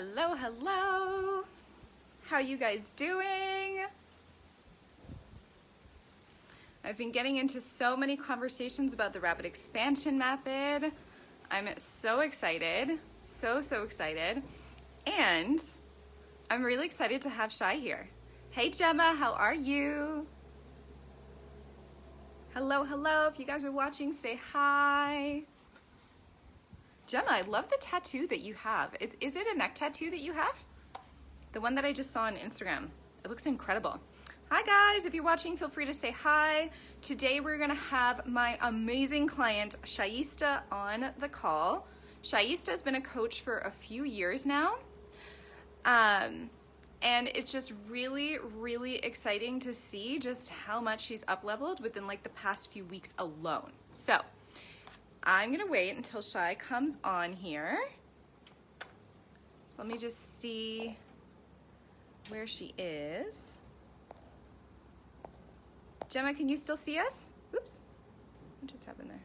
Hello, hello. How you guys doing? I've been getting into so many conversations about the rapid expansion method. I'm so excited, so excited. And I'm really excited to have Shai here. Hey Gemma, how are you? Hello, hello. If you guys are watching, say hi. Gemma, I love the tattoo that you have. Is it a neck tattoo that you have? The one that I just saw on Instagram. It looks incredible. Hi guys, if you're watching, feel free to say hi. Today we're gonna have my amazing client, Shaista, on the call. Shaista has been a coach for a few years now. And it's just really exciting to see just how much she's up-leveled within like the past few weeks alone. So I'm gonna wait until Shai comes on here. So let me just see where she is. Gemma, can you still see us? Oops, what just happened there?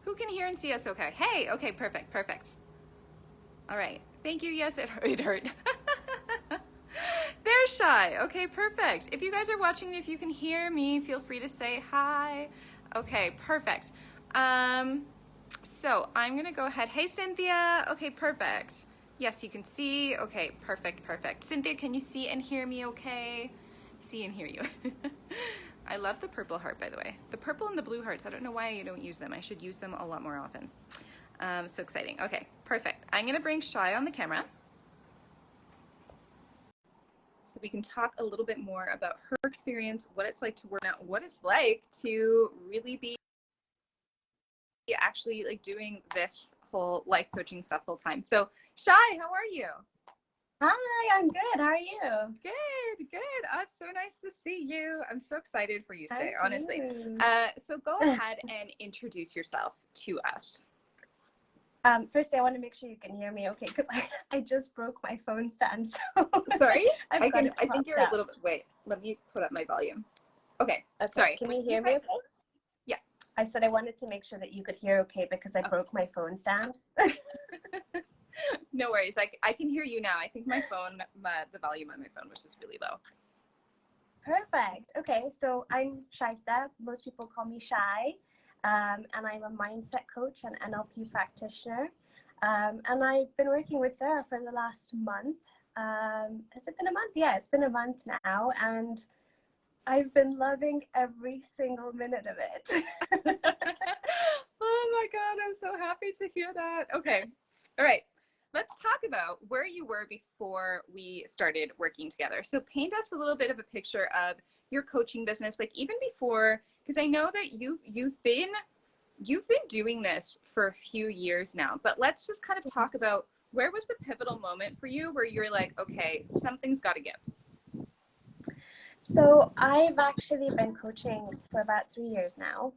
Who can hear and see us okay? Hey, okay, perfect. All right, thank you. Yes, it hurt. There's Shai. Okay, perfect. If you guys are watching, if you can hear me, feel free to say hi. Okay, perfect. So I'm gonna go ahead. Hey, Cynthia. Okay, perfect. Yes, you can see. Okay, perfect. Cynthia, can you see and hear me okay? See and hear you. I love the purple heart, by the way. The purple and the blue hearts, I don't know why you don't use them. I should use them a lot more often. So exciting. Okay, perfect. I'm gonna bring Shai on the camera so we can talk a little bit more about her experience, what it's like to work out, what it's like to really be actually like doing this whole life coaching stuff full time. So Shai, how are you? Hi, I'm good. How are you? Good. It's so nice to see you. I'm so excited for you today, Thank honestly. you. So go ahead and introduce yourself to us. First, I want to make sure you can hear me okay, because I just broke my phone stand. So Sorry, I think you're a little bit. Wait, let me put up my volume. Okay. Sorry. Can you hear me okay? Yeah. I said I wanted to make sure that you could hear okay because I broke my phone stand. No worries. I can hear you now. I think my phone, the volume on my phone was just really low. Perfect. Okay, so I'm Shaista. Most people call me Shai. And I'm a mindset coach and NLP practitioner. And I've been working with Sarah for the last month. Has it been a month? Yeah, it's been a month now. And I've been loving every single minute of it. Oh my God, I'm so happy to hear that. Okay. All right. Let's talk about where you were before we started working together. So paint us a little bit of a picture of your coaching business, like even before, because I know that you've been doing this for a few years now, but let's just kind of talk about where was the pivotal moment for you where you're like, okay, something's got to give. So I've actually been coaching for about 3 years now.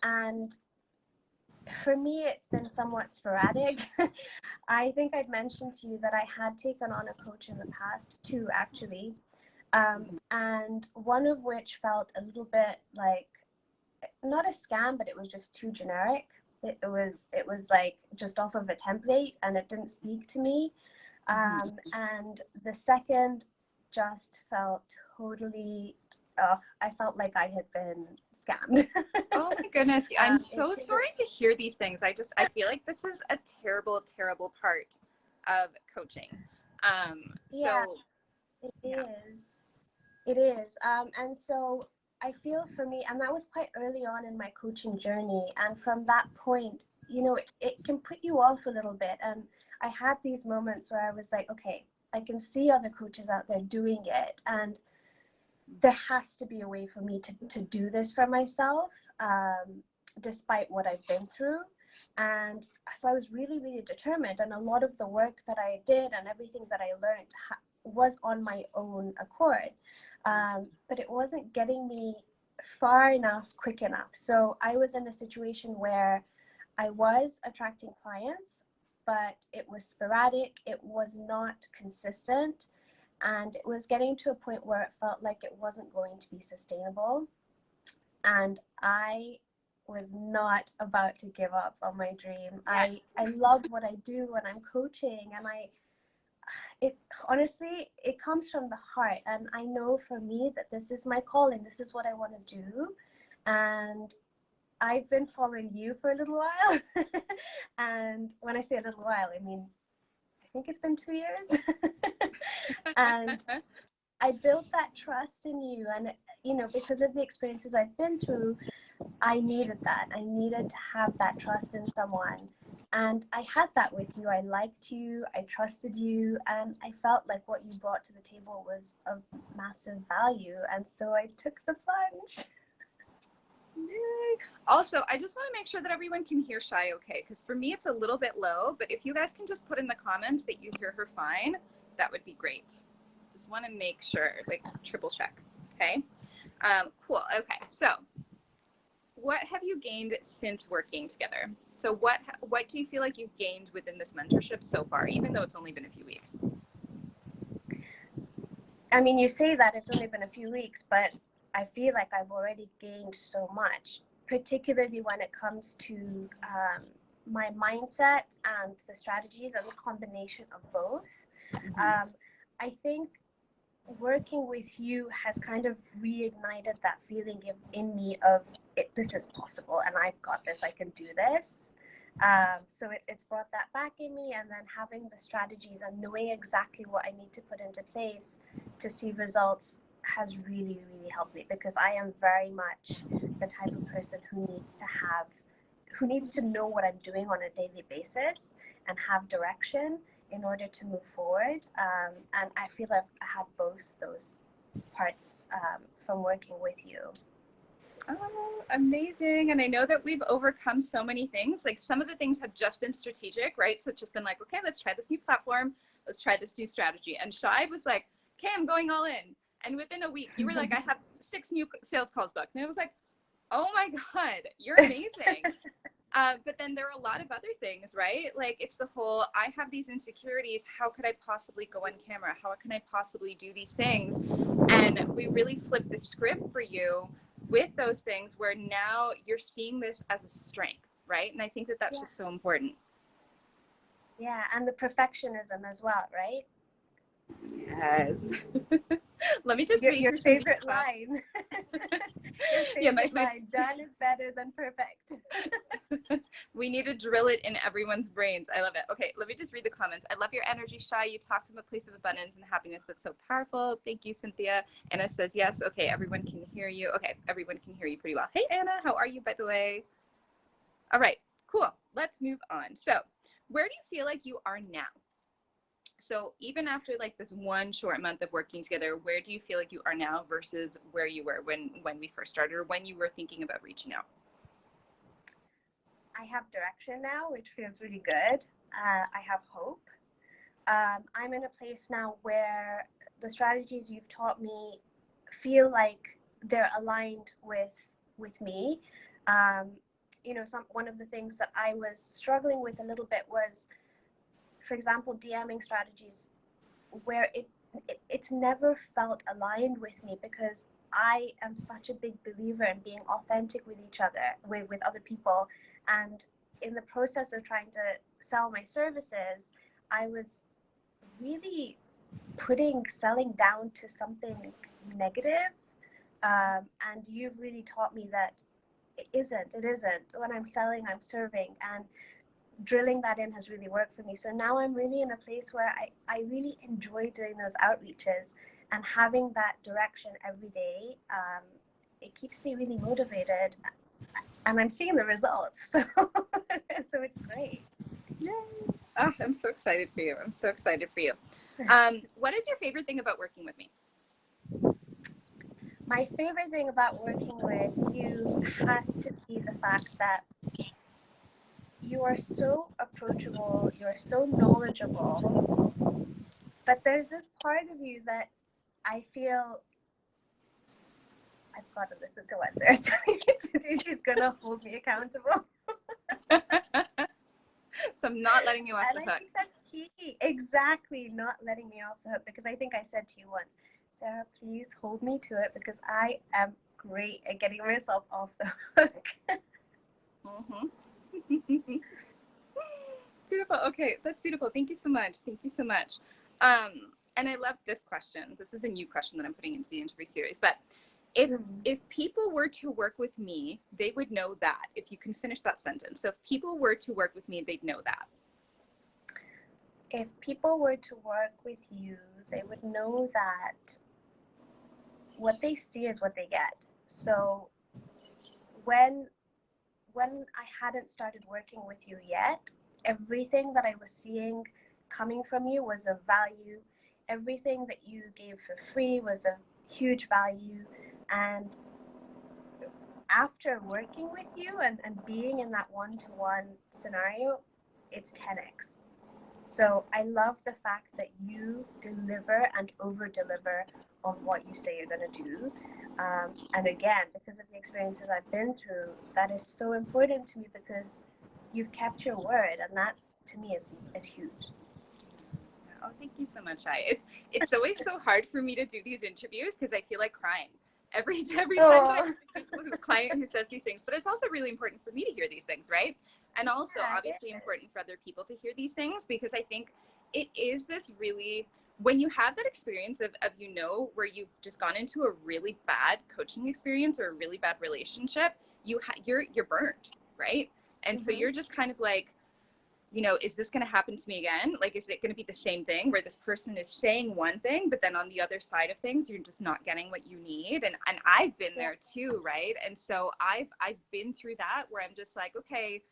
And for me, it's been somewhat sporadic. I think I'd mentioned to you that I had taken on a coach in the past, two actually, and one of which felt a little bit like, not a scam, but it was just too generic. It was like just off of a template, and it didn't speak to me. And the second just felt totally, I felt like I had been scammed. Oh my goodness. I'm so sorry to hear these things. I feel like this is a terrible part of coaching. Yeah, it is. And so I feel for me, and that was quite early on in my coaching journey. And from that point, it can put you off a little bit. And I had these moments where I was like, okay, I can see other coaches out there doing it. And there has to be a way for me to do this for myself, despite what I've been through. And so I was really determined. And a lot of the work that I did and everything that I learned was on my own accord. But it wasn't getting me far enough, quick enough. So I was in a situation where I was attracting clients, but it was sporadic. It was not consistent. And it was getting to a point where it felt like it wasn't going to be sustainable. And I was not about to give up on my dream. Yes. I love what I do when I'm coaching, and it honestly, it comes from the heart, and I know for me that this is my calling. This is what I want to do, and I've been following you for a little while. And when I say a little while, I mean, I think it's been 2 years. And I built that trust in you, and because of the experiences I've been through, I needed that. I needed to have that trust in someone. And I had that with you. I liked you, I trusted you, and I felt like what you brought to the table was of massive value. And so I took the plunge. Yay. Also, I just want to make sure that everyone can hear Shai okay, because for me it's a little bit low, but if you guys can just put in the comments that you hear her fine, that would be great. Just want to make sure, like triple check, okay? Cool, okay, so what have you gained since working together? So what do you feel like you've gained within this mentorship so far, even though it's only been a few weeks? I mean, you say that it's only been a few weeks, but I feel like I've already gained so much, particularly when it comes to my mindset and the strategies and the combination of both. Mm-hmm. I think working with you has kind of reignited that feeling in me of this is possible, and I've got this, I can do this. So it's brought that back in me, and then having the strategies and knowing exactly what I need to put into place to see results has really, really helped me, because I am very much the type of person who needs to know what I'm doing on a daily basis and have direction in order to move forward. And I feel I've had both those parts from working with you. Oh, amazing. And I know that we've overcome so many things. Like some of the things have just been strategic, right? So it's just been like, okay, let's try this new platform. Let's try this new strategy. And Shai was like, okay, I'm going all in. And within a week, you were like, I have 6 new sales calls booked. And it was like, oh my God, you're amazing. But then there are a lot of other things, right? Like it's the whole, I have these insecurities. How could I possibly go on camera? How can I possibly do these things? And we really flipped the script for you with those things where now you're seeing this as a strength, right? And I think that that's just so important. Yeah, and the perfectionism as well, right? Yes. Let me just read your through favorite line. Your favorite line, done is better than perfect. We need to drill it in everyone's brains. I love it. Okay, let me just read the comments. I love your energy, Shai. You talk from a place of abundance and happiness that's so powerful. Thank you, Cynthia. Anna says yes. Okay, everyone can hear you. Okay, everyone can hear you pretty well. Hey, Anna, how are you, by the way? All right, cool. Let's move on. So where do you feel like you are now? So even after like this one short month of working together, where do you feel like you are now versus where you were when we first started, or when you were thinking about reaching out? I have direction now, which feels really good. I have hope. I'm in a place now where the strategies you've taught me feel like they're aligned with me. One of the things that I was struggling with a little bit was, for example, DMing strategies where it's never felt aligned with me, because I am such a big believer in being authentic with each other, with other people. And in the process of trying to sell my services, I was really putting selling down to something negative. And you've really taught me that it isn't. When I'm selling, I'm serving. And drilling that in has really worked for me. So now I'm really in a place where I really enjoy doing those outreaches and having that direction every day. It keeps me really motivated, and I'm seeing the results. So it's great. Yay. Oh, I'm so excited for you. I'm so excited for you. What is your favorite thing about working with me? My favorite thing about working with you has to be the fact that you are so approachable, you're so knowledgeable, but there's this part of you that I feel I've got to listen to what Sarah's telling me to do. She's going to hold me accountable. So I'm not letting you off the hook. I think that's key. Exactly, not letting me off the hook, because I think I said to you once, Sarah, please hold me to it, because I am great at getting myself off the hook. Mm-hmm. Beautiful. Okay, that's beautiful. Thank you so much. Thank you so much. And I love this question. This is a new question that I'm putting into the interview series. But if people were to work with me, they would know that. If you can finish that sentence. So if people were to work with me, they'd know that. If people were to work with you, they would know that what they see is what they get. So when I hadn't started working with you yet, everything that I was seeing coming from you was of value. Everything that you gave for free was of huge value. And after working with you and being in that one-to-one scenario, it's 10x. So I love the fact that you deliver and over deliver on what you say you're going to do. And again, because of the experiences I've been through, that is so important to me because you've kept your word, and that to me is huge. Oh, thank you so much. It's always so hard for me to do these interviews because I feel like crying every time that I have a client who says these things. But it's also really important for me to hear these things, right? And also obviously important for other people to hear these things, because I think it is this really, when you have that experience of where you've just gone into a really bad coaching experience or a really bad relationship, you're burned, right? And so you're just kind of like, is this going to happen to me again? Like, is it going to be the same thing where this person is saying one thing, but then on the other side of things, you're just not getting what you need? And I've been there too, right? And so I've been through that where I'm just like, okay,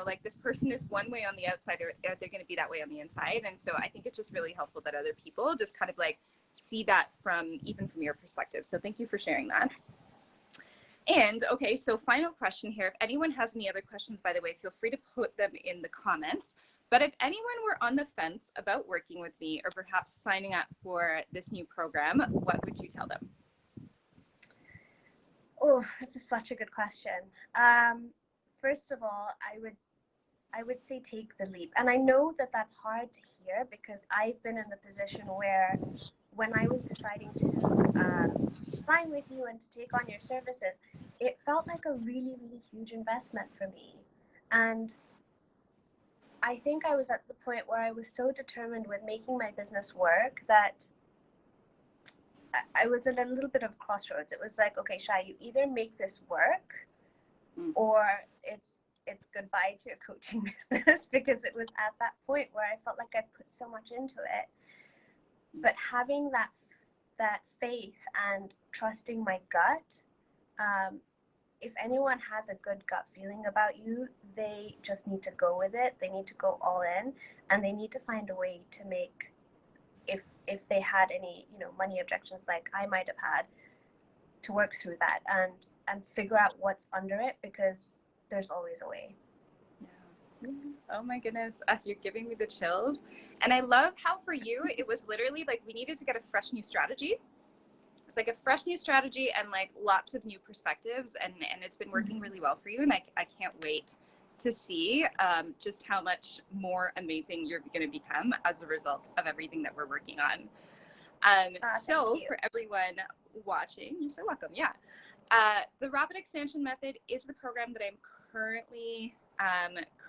like this person is one way on the outside, or are they going to be that way on the inside? And so I think it's just really helpful that other people just kind of like see that from your perspective. So thank you for sharing that. And okay, so final question here. If anyone has any other questions, by the way, feel free to put them in the comments. But if anyone were on the fence about working with me or perhaps signing up for this new program, what would you tell them? Oh, this is such a good question. First of all, I would say take the leap. And I know that that's hard to hear because I've been in the position where when I was deciding to sign with you and to take on your services, it felt like a really, really huge investment for me. And I think I was at the point where I was so determined with making my business work that I was at a little bit of crossroads. It was like, okay, Shai, you either make this work or it's goodbye to your coaching business, because it was at that point where I felt like I put so much into it. But having that faith and trusting my gut, if anyone has a good gut feeling about you, they just need to go with it. They need to go all in, and they need to find a way to make, if they had any money objections like I might have had, to work through that and figure out what's under it, because there's always a way. Oh my goodness, you're giving me the chills. And I love how for you it was literally like we needed to get a fresh new strategy. It's like a fresh new strategy and like lots of new perspectives, and it's been working really well for you, and I can't wait to see just how much more amazing you're going to become as a result of everything that we're working on. So for everyone watching, you're so welcome. Yeah. The Rapid Expansion Method is the program that I'm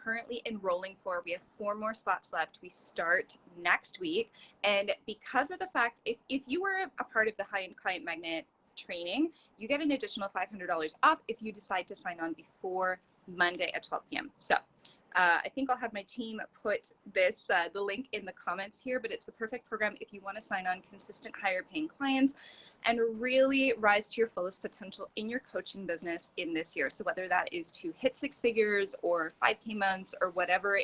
currently enrolling for. We have 4 more slots left. We start next week. And because of the fact, if you were a part of the High-End Client Magnet training, you get an additional $500 off if you decide to sign on before Monday at 12 p.m. So I think I'll have my team put this, the link in the comments here, but it's the perfect program if you want to sign on consistent higher paying clients and really rise to your fullest potential in your coaching business in this year. So whether that is to hit 6 figures or 5K months or whatever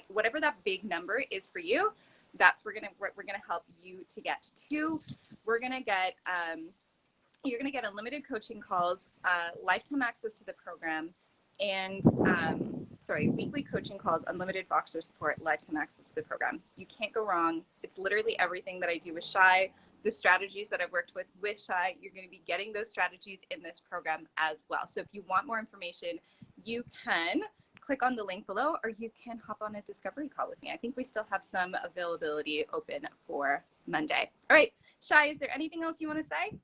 whatever that big number is for you, that's we're gonna help you to get to. We're gonna get you're gonna get unlimited coaching calls, lifetime access to the program, and weekly coaching calls, unlimited Voxer support, lifetime access to the program. You can't go wrong. It's literally everything that I do with Shai. The strategies that I've worked with Shai, you're going to be getting those strategies in this program as well. So if you want more information, you can click on the link below, or you can hop on a discovery call with me. I think we still have some availability open for Monday. All right, Shai, is there anything else you want to say?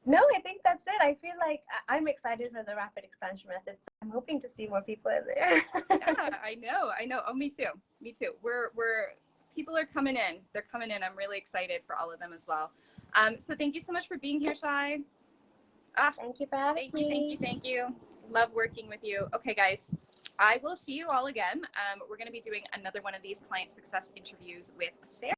No, I think that's it. I feel like I'm excited for the rapid expansion method. So I'm hoping to see more people in there. Yeah, I know. Oh, me too. Me too. We're people are coming in. They're coming in. I'm really excited for all of them as well. So thank you so much for being here, Shai. Ah, Thank you for having me. thank you. Love working with you. Okay, guys, I will see you all again. We're going to be doing another one of these client success interviews with Sarah.